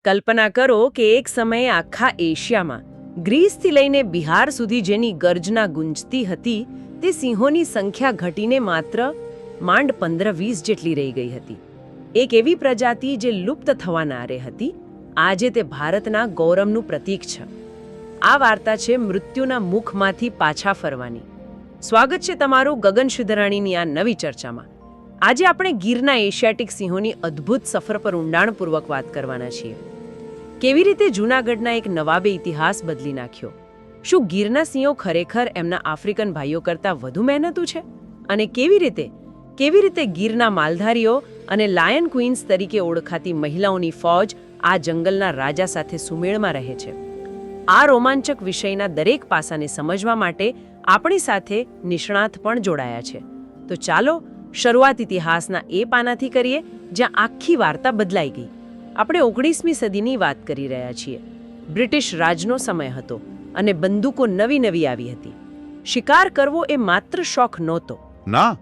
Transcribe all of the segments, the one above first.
કલ્પના કરો કે એક સમયે આખા એશિયામાં ગ્રીસથી લઈને બિહાર સુધી જેની ગર્જના ગુંજતી હતી તે સિંહોની સંખ્યા ઘટીને માત્ર માંડ 15-20 જેટલી રહી ગઈ હતી. એક એવી પ્રજાતિ જે લુપ્ત થવાના આરે હતી, આજે તે ભારતના ગૌરવનું પ્રતીક છે. આ વાર્તા છે મૃત્યુના મુખમાંથી પાછા ફરવાની. સ્વાગત છે તમારું ગગન શુધરાણીની આ નવી ચર્ચામાં. આજે આપણે ગીરના એશિયાટિક સિંહોની અદ્ભુત સફર પર ઊંડાણપૂર્વક વાત કરવાના છીએ. કેવી રીતે જૂનાગઢના એક નવાબે ઇતિહાસ બદલી નાખ્યો? શું ગીરના સિંહો ખરેખર એમના આફ્રિકન ભાઈઓ કરતાં વધુ મહેનતુ છે? અને કેવી રીતે ગીરના માલધારીઓ અને લાયન ક્વીન્સ તરીકે ઓળખાતી મહિલાઓની ફૌજ આ જંગલના રાજા સાથે સુમેળમાં રહે છે? આ રોમાંચક વિષયના દરેક પાસાને સમજવા માટે આપણી સાથે નિષ્ણાત પણ જોડાયા છે. તો ચાલો શરૂઆત ઇતિહાસના એ પાનાથી કરીએ જ્યાં આખી વાર્તા બદલાઈ ગઈ. આપણે 19મી સદીની વાત કરી રહ્યા છીએ. બ્રિટિશ રાજનો સમય હતો અને બંદૂકો નવી આવી હતી. શિકાર કરવો એ માત્ર શોખ નહોતો. ના,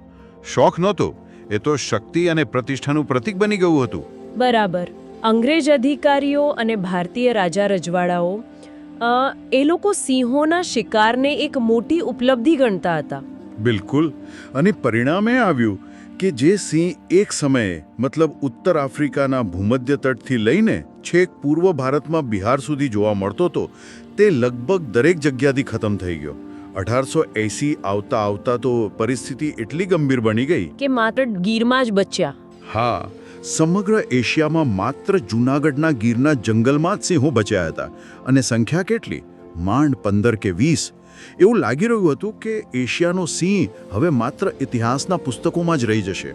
શોખ નહોતો. એ તો શક્તિ અને પ્રતિષ્ઠાનું પ્રતીક બની ગયું હતું. બરાબર. અંગ્રેજ અધિકારીઓ અને ભારતીય રાજા રજવાડાઓ એ લોકો સિંહોના શિકારને એક મોટી ઉપલબ્ધિ ગણતા હતા. બિલકુલ. અને પરિણામે આવ્યું કે જે સિંહ એક સમયે મતલબ ઉત્તર આફ્રિકાના ભૂમધ્ય તટથી લઈને છેક પૂર્વ ભારતમાં બિહાર સુધી જોવા મળતો હતો, તે લગભગ દરેક જગ્યાથી ખતમ થઈ ગયો. 1880 આવતા તો પરિસ્થિતિ એટલી ગંભીર બની ગઈ કે માત્ર ગીરમાં જ બચ્યા. હા, સમગ્ર એશિયામાં માત્ર જૂનાગઢના ગીરના જંગલમાં જ સિંહો બચ્યા હતા. અને સંખ્યા કેટલી? માંડ 15 કે 20. એવું લાગી રહ્યું હતું કે એશિયાનો સિંહ હવે માત્ર ઇતિહાસના પુસ્તકોમાં જ રહી જશે.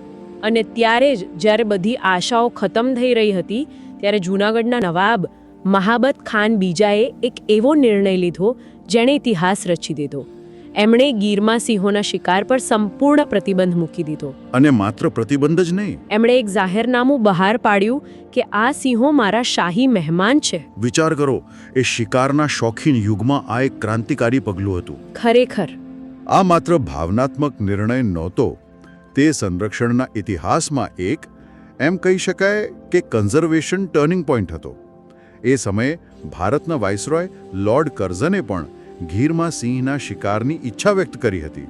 અને ત્યારે જ જ્યારે બધી આશાઓ ખતમ થઈ રહી હતી, ત્યારે જૂનાગઢના નવાબ મહાબત ખાન બીજાએ એક એવો નિર્ણય લીધો જેણે ઇતિહાસ રચી દીધો. એમણે ગીરમાં સિંહોના શિકાર પર સંપૂર્ણ પ્રતિબંધ મૂકી દીધો. અને માત્ર પ્રતિબંધ જ નહીં, એમણે એક જાહેરનામું બહાર પાડ્યું કે આ સિંહો મારા શાહી મહેમાન છે. વિચાર કરો, એ શિકારના શોખીન યુગમાં આ એક ક્રાંતિકારી પગલું હતું. ખરેખર આ માત્ર ભાવનાત્મક નિર્ણય નહોતો, તે સંરક્ષણના ઇતિહાસમાં એક એમ કહી શકાય કે કન્ઝર્વેશન ટર્નિંગ પોઈન્ટ હતો. એ સમયે ભારતના વાઇસરોય લોર્ડ કર્ઝને પણ ગીરમાં સિંહના શિકારની ઈચ્છા વ્યક્ત કરી હતી.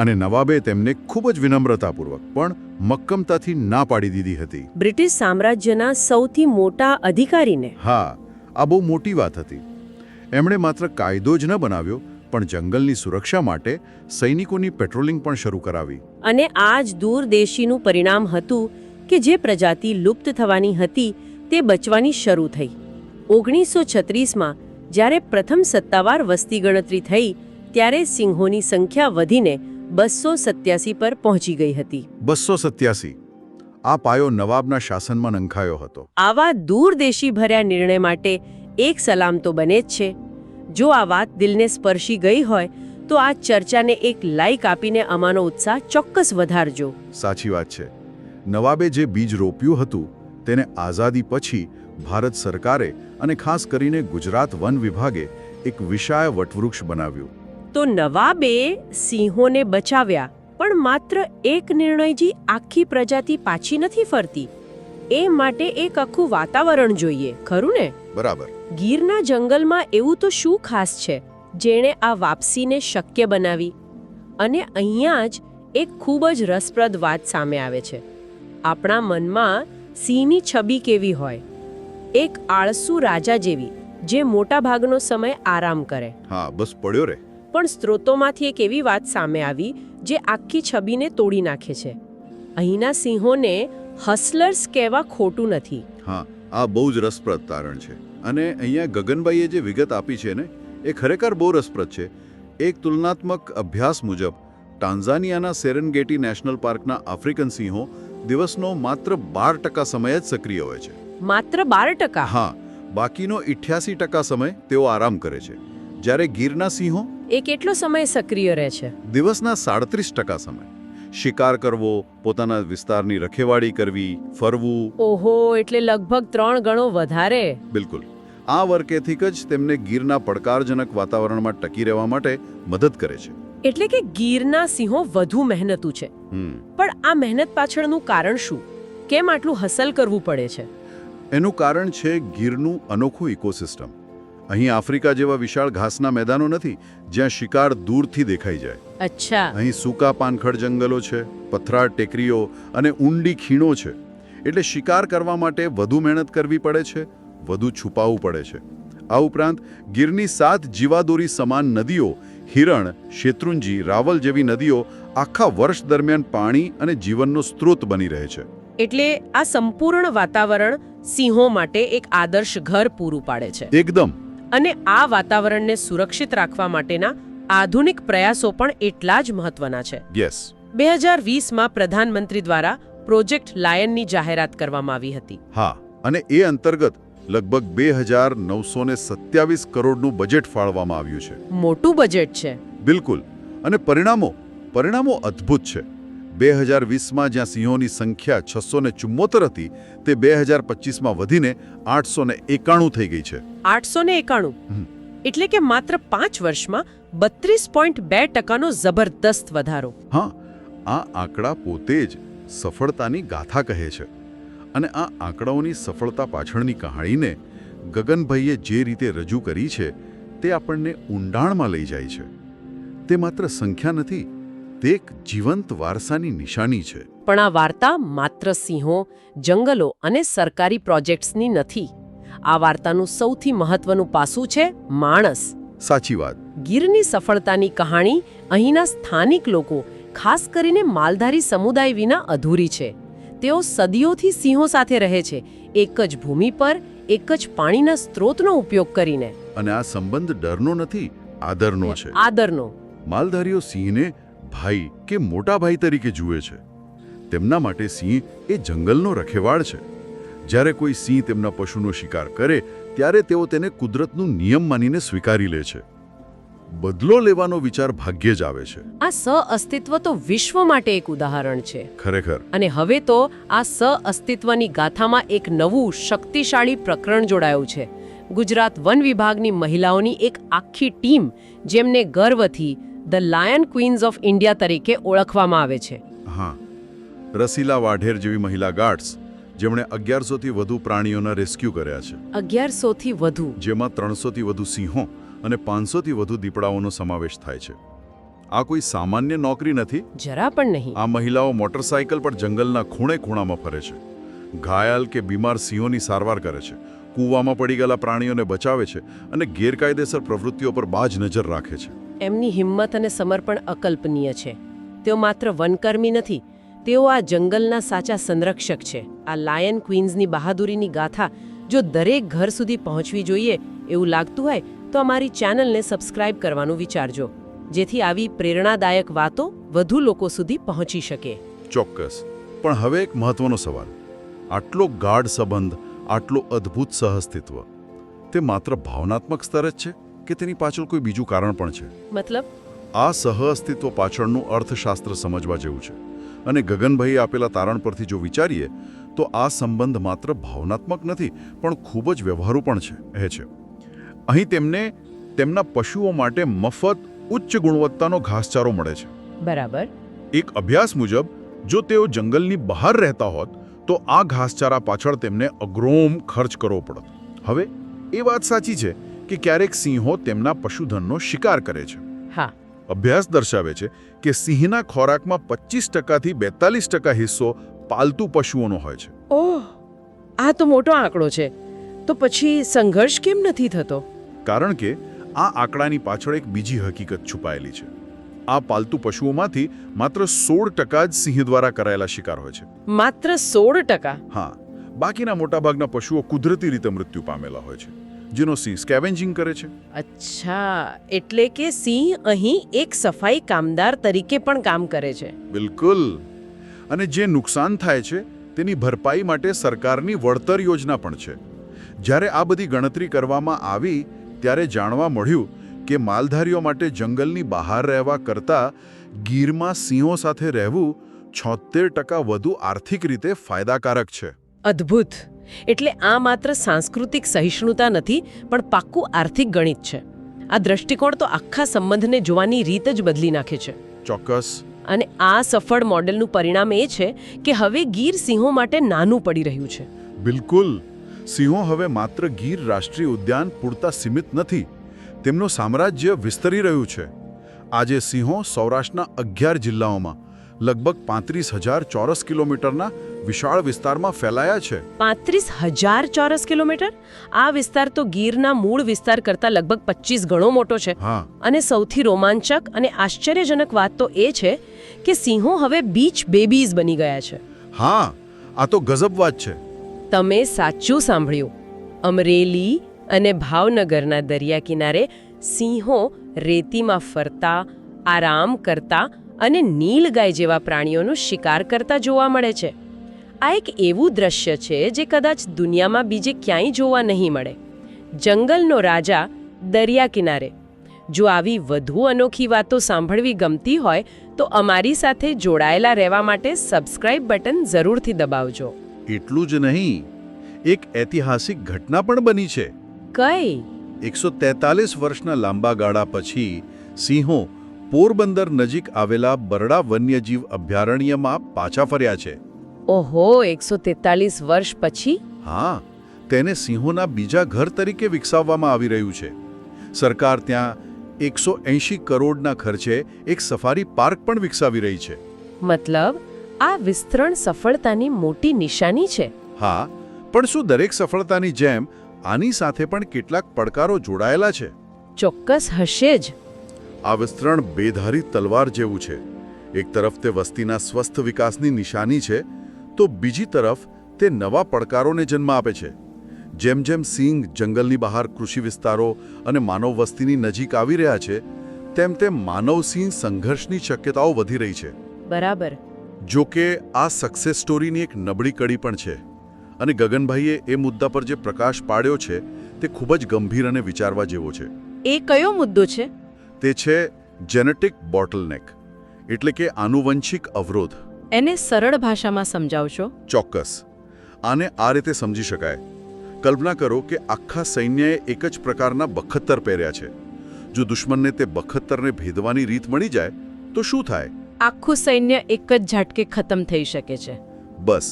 અને નવાબે તેમને ખૂબ જ વિનમ્રતાપૂર્વક પણ મક્કમતાથી ના પાડી દીધી હતી. બ્રિટિશ સામ્રાજ્યના સૌથી મોટા અધિકારીને. હા, આ બહુ મોટી વાત હતી. એમણે માત્ર કાયદો જ ન બનાવ્યો, પણ જંગલની સુરક્ષા માટે સૈનિકોની પેટ્રોલિંગ પણ શરૂ કરાવી. અને આ જ દૂરદેશીનું પરિણામ હતું કે જે પ્રજાતિ લુપ્ત થવાની હતી તે બચવાની શરૂ થઈ. 1936માં જ્યારે પ્રથમ સત્તાવાર વસ્તી ગણતરી થઈ ત્યારે સિંહોની સંખ્યા વધીને 287 પર પહોંચી ગઈ હતી. 287. આ પાયો નવાબના શાસનમાં નંખાયો હતો. આવા દૂરદેશી ભર્યા નિર્ણય માટે એક સલામ તો બને જ છે. જો આ વાત દિલને સ્પર્શી ગઈ હોય તો આ ચર્ચાને એક લાઈક આપીને અમારો ઉત્સાહ ચોક્કસ વધારજો. સાચી વાત છે. નવાબે જે બીજ રોપ્યું હતું તેને આઝાદી પછી ભારત સરકારે અને ખાસ કરીને ગુજરાત વન વિભાગે એક વિશાળ વટવૃક્ષ બનાવ્યું. તો નવાબે સિંહોને બચાવ્યા, પણ માત્ર એક નિર્ણયથી આખી પ્રજાતિ પાછી નથી ફરતી. એ માટે એક આખું વાતાવરણ જોઈએ, ખરું ને? બરાબર. ગીરના જંગલમાં એવું તો શું ખાસ છે જેણે આ વાપસીને શક્ય બનાવી? અને અહીંયા જ એક ખૂબ જ રસપ્રદ વાત સામે આવે છે. આપણા મનમાં સિંહની છબી કેવી હોય? એક આળસુ રાજા જેવી, જે મોટા ભાગનો સમય આરામ કરે. હા, બસ પડ્યો રે. પણ સ્ત્રોતોમાંથી એક એવી વાત સામે આવી જે આખી છબીને તોડી નાખે છે. અહીંના સિંહોને હસલર્સ કહેવા ખોટું નથી. હા, આ બહુ જ રસપ્રદ તારણ છે. અને અહીંયા ગગનભાઈએ જે વિગત આપી છે ને, એ ખરેખર બહુ રસપ્રદ છે. એક તુલનાત્મક અભ્યાસ મુજબ ટાન્ઝાનિયાના સેરેન્ગેટી નેશનલ પાર્કના આફ્રિકન સિંહો દિવસનો માત્ર 12% સમય જ સક્રિય હોય છે. માત્ર 12%? હા, બાકીનો 88% સમય તેઓ આરામ કરે છે. જ્યારે ગીરના સિંહો એ કેટલો સમય સક્રિય રહે છે? દિવસના 37% સમય. શિકાર કરવો, પોતાના વિસ્તારની રખેવાળી કરવી, ફરવું. ઓહો, એટલે લગભગ 3 ગણો વધારે. બિલકુલ. આ વર્કેથિક જ તેમને ગીરના પડકારજનક વાતાવરણમાં ટકી રહેવા માટે મદદ કરે છે. એટલે કે ગીરના સિંહો વધુ મહેનતુ છે. પણ આ મહેનત પાછળનું કારણ શું? કેમ આટલું હસલ કરવું પડે છે? એનું કારણ છે ગીરનું અનોખું ઇકોસિસ્ટમ. અહીં આફ્રિકા જેવા વિશાળ ઘાસના મેદાનો નથી જ્યાં શિકાર દૂરથી દેખાઈ જાય. અચ્છા. અહીં સૂકા પાનખડ જંગલો છે, પથરાળ ટેકરીઓ અને ઊંડી ખીણો છે. એટલે શિકાર કરવા માટે વધુ મહેનત કરવી પડે છે, વધુ છુપાવવું પડે છે. આ ઉપરાંત ગીરની 7 જીવાદોરી સમાન નદીઓ, હિરણ, શેત્રુંજી, રાવલ જેવી નદીઓ આખા વર્ષ દરમિયાન પાણી અને જીવનનો સ્ત્રોત બની રહે છે. એટલે આ સંપૂર્ણ વાતાવરણ સિંહો માટે એક આદર્શ ઘર પૂરું પાડે છે. એકદમ. અને આ વાતાવરણને સુરક્ષિત રાખવા માટેના આધુનિક પ્રયાસો પણ એટલા જ મહત્વના છે. યસ. 2020માં પ્રધાનમંત્રી દ્વારા પ્રોજેક્ટ લાયનની જાહેરાત કરવામાં આવી હતી. હા, અને એ અંતર્ગત લગભગ 2927 કરોડનું બજેટ ફાળવવામાં આવ્યું છે. મોટું બજેટ છે. બિલકુલ. અને પરિણામો અદ્ભુત છે. 2020માં જ્યાં સિંહોની સંખ્યા 674 હતી તે 2025માં વધીને 891 થઈ ગઈ છે. 891. એટલે કે માત્ર 5 વર્ષમાં 32.2% જબરદસ્ત વધારો. હા, આ આંકડા પોતે જ સફળતાની ગાથા કહે છે. અને આ આંકડાઓની સફળતા પાછળની કહાણીને ગગનભાઈએ જે રીતે રજૂ કરી છે તે આપણને ઊંડાણમાં લઈ જાય છે. તે માત્ર સંખ્યા નથી, તે એક જીવંત વારસાની નિશાની છે. પણ આ વાર્તા માત્ર સિંહો, જંગલો અને સરકારી પ્રોજેક્ટ્સની નથી. આ વાર્તાનું સૌથી મહત્વનું પાસું છે માણસ. સાચી વાત. ગીરની સફળતાની કહાણી અહીંના સ્થાનિક લોકો, ખાસ કરીને માલધારી સમુદાય વિના અધૂરી છે. તેઓ સદીઓથી સિંહો સાથે રહે છે, એક જ ભૂમિ પર, એક જ પાણીના સ્ત્રોતનો ઉપયોગ કરીને. અને આ સંબંધ ડરનો નથી, આદરનો છે. આદરનો. માલધારીઓ સિંહને ભાઈ કે મોટા ભાઈ તરીકે જુએ છે. તેમના માટે સિંહ એ જંગલનો રખેવાળ છે. જ્યારે કોઈ સિંહ તેમના પશુનો શિકાર કરે ત્યારે તેઓ તેને કુદરતનું નિયમ માનીને સ્વીકારી લે છે. બદલો લેવાનો વિચાર ભાગ્યે જ આવે છે. આ સહઅસ્તિત્વ તો વિશ્વ માટે એક ઉદાહરણ છે. ખરેખર. અને હવે તો આ સહઅસ્તિત્વની ગાથામાં એક નવું શક્તિશાળી પ્રકરણ જોડાયું છે. ગુજરાત વન વિભાગની મહિલાઓની એક આખી ટીમ, જેમને ગર્વથી the lion Queens of India તરીકે ઓળખવામાં આવે છે. હા, રસીલા વાઢેર જેવી મહિલા ગાર્ડ્સ, જેમણે 1100થી વધુ પ્રાણીઓના રેસ્ક્યુ કર્યા છે. 1100થી વધુ, જેમાં 300થી વધુ સિંહો અને 500થી વધુ દીપડાઓનો સમાવેશ થાય છે. આ કોઈ સામાન્ય નોકરી નથી. જરા પણ નહીં. આ મહિલાઓ મોટરસાયકલ પર જંગલના ખૂણે ખૂણામાં ફરે છે, ઘાયલ કે બીમાર સિંહોની સારવાર કરે છે, કૂવામાં પડી ગયેલા પ્રાણીઓને બચાવે છે અને ગેરકાયદેસર પ્રવૃત્તિઓ પર બાજ નજર રાખે છે. એમની હિંમત અને સમર્પણ અકલ્પનીય છે. તેઓ માત્ર વનકર્મી નથી, તેઓ આ જંગલના સાચા સંરક્ષક છે. આ લાયન ક્વીન્સની બહાદુરીની ગાથા જો દરેક ઘર સુધી પહોંચવી જોઈએ એવું લાગતું હોય તો અમારી ચેનલને સબસ્ક્રાઇબ કરવાનું વિચારજો, જેથી આવી પ્રેરણાદાયક વાતો વધુ લોકો સુધી પહોંચી શકે. ચોક્કસ. પણ હવે એક મહત્વનો સવાલ. આટલો ગાઢ સંબંધ, આટલો અદ્ભુત સહઅસ્તિત્વ, તે માત્ર ભાવનાત્મક સ્તર જ છે કે તેની પાછળ કોઈ બીજું કારણ પણ છે? મતલબ? આ સહઅસ્તિત્વ પાછળનું અર્થશાસ્ત્ર સમજવા જેવું છે. અને ગગનભાઈએ આપેલા તારણ પરથી જો વિચારીએ તો આ સંબંધ માત્ર ભાવનાત્મક નથી પણ ખૂબ જ વ્યવહારુ પણ છે. અહીં તેમને તેમના પશુઓ માટે મફત ઉચ્ચ ગુણવત્તાનો ઘાસચારો મળે છે. બરાબર. એક અભ્યાસ મુજબ જો તેઓ જંગલની બહાર રહેતા હોત તો આ ઘાસચારા પાછળ તેમને અગ્રોમ ખર્ચ કરવો પડત. હવે એ વાત સાચી છે કે ક્યારેક સિંહો તેમના પશુધનનો શિકાર કરે છે. હા. અભ્યાસ દર્શાવે છે કે સિંહના ખોરાકમાં 25%થી 42% હિસ્સો પાલતુ પશુઓનો હોય છે. ઓહ, આ તો મોટો આંકડો છે. તો પછી સંઘર્ષ કેમ નથી થતો? કારણ કે આ આંકડાની પાછળ એક બીજી હકીકત છુપાયેલી છે. આ પાલતુ પશુઓમાંથી માત્ર 16% જ સિંહ દ્વારા કરાયેલા શિકાર હોય છે. માત્ર 16%? હા, બાકીના મોટાભાગના પશુઓ કુદરતી રીતે મૃત્યુ પામેલા હોય છે, જેનો સિંહ સ્કેવેન્જિંગ કરે છે. અચ્છા, એટલે કે સિંહ અહીં એક સફાઈ કામદાર તરીકે પણ કામ કરે છે. બિલકુલ. અને જે નુકસાન થાય છે તેની ભરપાઈ માટે સરકારની વળતર યોજના પણ છે. જ્યારે આ બધી ગણતરી કરવામાં આવી ત્યારે જાણવા મળ્યું કે માલધારીઓ માટે જંગલની બહાર રહેવા કરતાં ગીરમાં સિંહો સાથે રહેવું 76% વધુ આર્થિક રીતે ફાયદાકારક છે. અદ્ભુત. એટલે આ માત્ર સાંસ્કૃતિક સહિષ્ણુતા નથી પણ પાક્કું આર્થિક ગણિત છે. આ દ્રષ્ટિકોણ તો આખા સંબંધને જોવાની રીત જ બદલી નાખે છે. ચોક્કસ. અને આ સફળ મોડેલનું પરિણામ એ છે કે હવે ગીર સિંહો માટે નાનું પડી રહ્યું છે. બિલકુલ. સિંહો હવે માત્ર ગીર રાષ્ટ્રીય ઉદ્યાન પૂરતા સીમિત નથી, તેમનું સામ્રાજ્ય વિસ્તરી રહ્યું છે. આજે સિંહો સૌરાષ્ટ્રના 11 જિલ્લાઓમાં લગભગ 35,000 ચોરસ કિલોમીટરના વિશાળ વિસ્તારમાં ફેલાયા છે. 35,000 ચોરસ કિલોમીટર? આ વિસ્તાર તો ગીરના મૂળ વિસ્તાર કરતાં લગભગ 25 ગણો મોટો છે. હા, અને સૌથી રોમાંચક અને આશ્ચર્યજનક વાત તો એ છે કે સિંહો હવે બીચ બેબીઝ બની ગયા છે. હા, આ તો ગજબ વાત છે. તમે સાચું સાંભળ્યું. અમરેલી અને ભાવનગરના દરિયા કિનારે સિંહો રેતીમાં ફરતા, આરામ કરતા અને નીલગાય જેવા પ્રાણીઓનો શિકાર કરતા જોવા મળે છે. આ એક એવું દ્રશ્ય છે જે કદાચ દુનિયામાં બીજે ક્યાંય જોવા નહીં મળે. જંગલનો રાજા દરિયા કિનારે. જો આવી વધુ અનોખી વાતો સાંભળવી ગમતી હોય તો અમારી સાથે જોડાયેલા રહેવા માટે સબસ્ક્રાઇબ બટન જરૂરથી દબાવજો. એટલું જ નહીં, એક ઐતિહાસિક ઘટના પણ બની છે. કઈ? 143 વર્ષના લાંબા ગાળા પછી સિંહો પોરબંદર નજીક આવેલા બરડા વન્યજીવ અભયારણ્યમાં પાછા ફર્યા છે. ઓહો, 143 વર્ષ પછી? હા, તેને સિંહોના બીજા ઘર તરીકે વિકસાવવામાં આવી રહ્યું છે. સરકાર ત્યાં 180 કરોડના ખર્ચે એક સફારી પાર્ક પણ વિકસાવી રહી છે. મતલબ આ વિસ્તરણ સફળતાની મોટી નિશાની છે. હા, પણ શું દરેક સફળતાની જેમ આની સાથે પણ કેટલાક પડકારો જોડાયેલા છે? ચોક્કસ હશે જ. આ વિસ્તરણ બેધારી તલવાર જેવું છે. એક તરફ તે વસ્તીના સ્વસ્થ વિકાસની નિશાની છે, તો બીજી તરફ તે નવા પડકારોને જન્મ આપે છે. જેમ જેમ સિંહ જંગલની બહાર કૃષિ વિસ્તારો અને માનવ વસ્તીની નજીક આવી રહ્યા છે, તેમ તેમ માનવ સિંહ સંઘર્ષની શક્યતાઓ વધી રહી છે. બરાબર. જો કે આ સક્સેસ સ્ટોરીની એક નબળી કડી પણ છે, અને ગગનભાઈએ એ મુદ્દા પર જે પ્રકાશ પાડ્યો છે તે ખૂબ જ ગંભીર અને વિચારવા જેવો છે. એ કયો મુદ્દો છે? તે છે જેનેટિક બોટલનેક, એટલે કે આનુવંશિક અવરોધ. એને સરળ ભાષામાં સમજાવશો? ચોક્કસ. આને આ રીતે સમજી શકાય. કલ્પના કરો કે આખા સૈન્યએ એક જ પ્રકારના બખત્તર પહેર્યા છે. જો દુશ્મનને તે બખત્તરને ભેદવાની રીત મળી જાય તો શું થાય? આખું સૈન્ય એક જ ઝાટકે ખતમ થઈ શકે છે. બસ,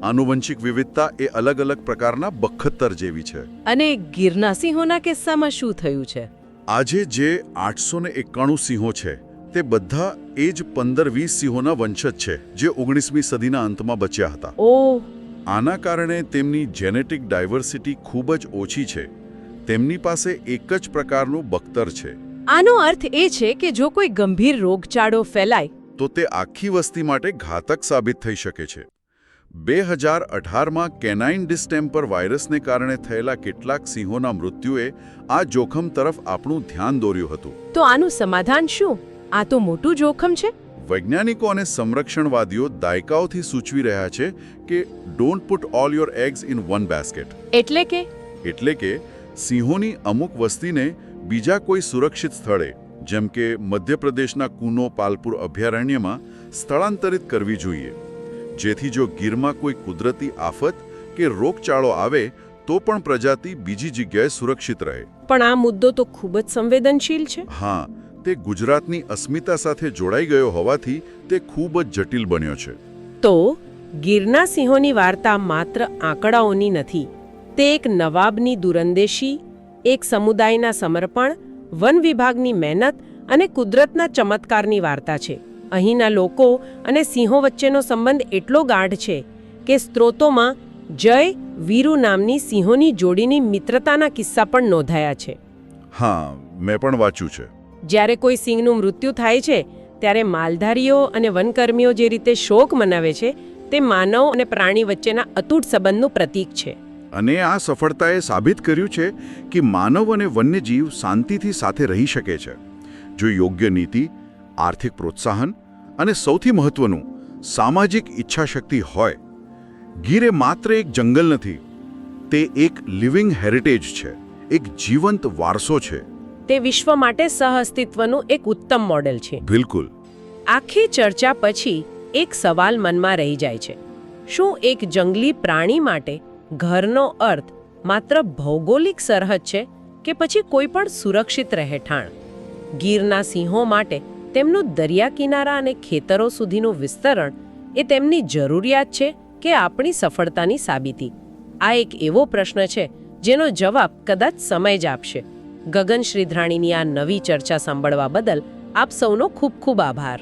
આનુવંશિક વિવિધતા એ અલગ અલગ પ્રકારના બખત્તર જેવી છે. અને ગીરના સિંહોના કિસ્સામાં શું થયું છે? આજે જે 891 સિંહો છે તે બધા એ જ 15-20 સિંહોના વંશજ છે જે 19મી સદીના અંતમાં બચ્યા હતા. ઓહ! આના કારણે તેમની જેનેટિક ડાયવર્સિટી ખૂબ જ ઓછી છે. તેમની પાસે એક જ પ્રકારનું બખ્તર છે. આનો અર્થ એ છે કે જો કોઈ ગંભીર રોગચાળો ફેલાય તો તે આખી વસ્તી માટે ઘાતક સાબિત થઈ શકે છે. 2018માં કેનાઇન ડિસ્ટેમ્પર વાયરસને કારણે થયેલા કેટલાક સિંહોના મૃત્યુએ આ જોખમ તરફ આપણું ધ્યાન દોર્યું હતું. તો આનું સમાધાન શું? આ તો મોટું જોખમ છે. વૈજ્ઞાનિકો અને સંરક્ષણવાદીઓ દાયકાઓથી સૂચવી રહ્યા છે કે don't put all your eggs in one basket. એટલે કે સિંહોની અમુક વસ્તીને બીજા કોઈ સુરક્ષિત સ્થળે, જેમ કે મધ્યપ્રદેશના કુનો પાલપુર અભયારણ્યમાં સ્થળાંતરિત કરવી જોઈએ, જેથી જો ગીરમાં કોઈ કુદરતી આફત કે રોગચાળો આવે તો પણ પ્રજાતિ બીજી જગ્યાએ સુરક્ષિત રહે. પણ આ મુદ્દો તો ખૂબ જ સંવેદનશીલ છે. હા, તે ગુજરાતની અસ્મિતા સાથે જોડાઈ ગયો હોવાથી તે ખૂબ જ જટિલ બન્યો છે. તો ગીરના સિંહોની વાર્તા માત્ર આંકડાઓની નથી. તે એક નવાબની દૂરંદેશી, એક સમુદાયના સમર્પણ, વન વિભાગની મહેનત અને કુદરતના ચમત્કારની વાર્તા છે. અહીંના લોકો અને સિંહો વચ્ચેનો સંબંધ એટલો ગાઢ છે કે સ્ત્રોતોમાં જય વીરુ નામની સિંહોની જોડીની મિત્રતાના કિસ્સા પણ નોંધાયા છે. હા, મેં પણ વાંચ્યું છે. જ્યારે કોઈ સિંહનું મૃત્યુ થાય છે ત્યારે માલધારીઓ અને વનકર્મીઓ જે રીતે શોક મનાવે છે તે માનવ અને પ્રાણી વચ્ચેના અતૂટ સંબંધનું પ્રતીક છે. અને આ સફળતાએ સાબિત કર્યું છે કે માનવ અને વન્યજીવ શાંતિથી સાથે રહી શકે છે જો યોગ્ય નીતિ, આર્થિક પ્રોત્સાહન અને સૌથી મહત્વનું સામાજિક ઈચ્છાશક્તિ હોય. ગીર માત્ર એક જંગલ નથી, તે એક લિવિંગ હેરિટેજ છે, એક જીવંત વારસો છે. તે વિશ્વ માટે સહઅસ્તિત્વનું એક ઉત્તમ મોડેલ છે. બિલકુલ. આખી ચર્ચા પછી એક સવાલ મનમાં રહી જાય છે. શું એક જંગલી પ્રાણી માટે ઘરનો અર્થ માત્ર ભૌગોલિક સરહદ છે કે પછી કોઈ પણ સુરક્ષિત રહેઠાણ? ગીરના સિંહો માટે તેમનું દરિયા કિનારા અને ખેતરો સુધીનું વિસ્તરણ એ તેમની જરૂરિયાત છે કે આપણી સફળતાની સાબિતી? આ એક એવો પ્રશ્ન છે જેનો જવાબ કદાચ સમય જ આપશે. ગગન શ્રીધરાણીની આ નવી ચર્ચા સાંભળવા બદલ આપ સૌનો ખૂબ ખૂબ આભાર.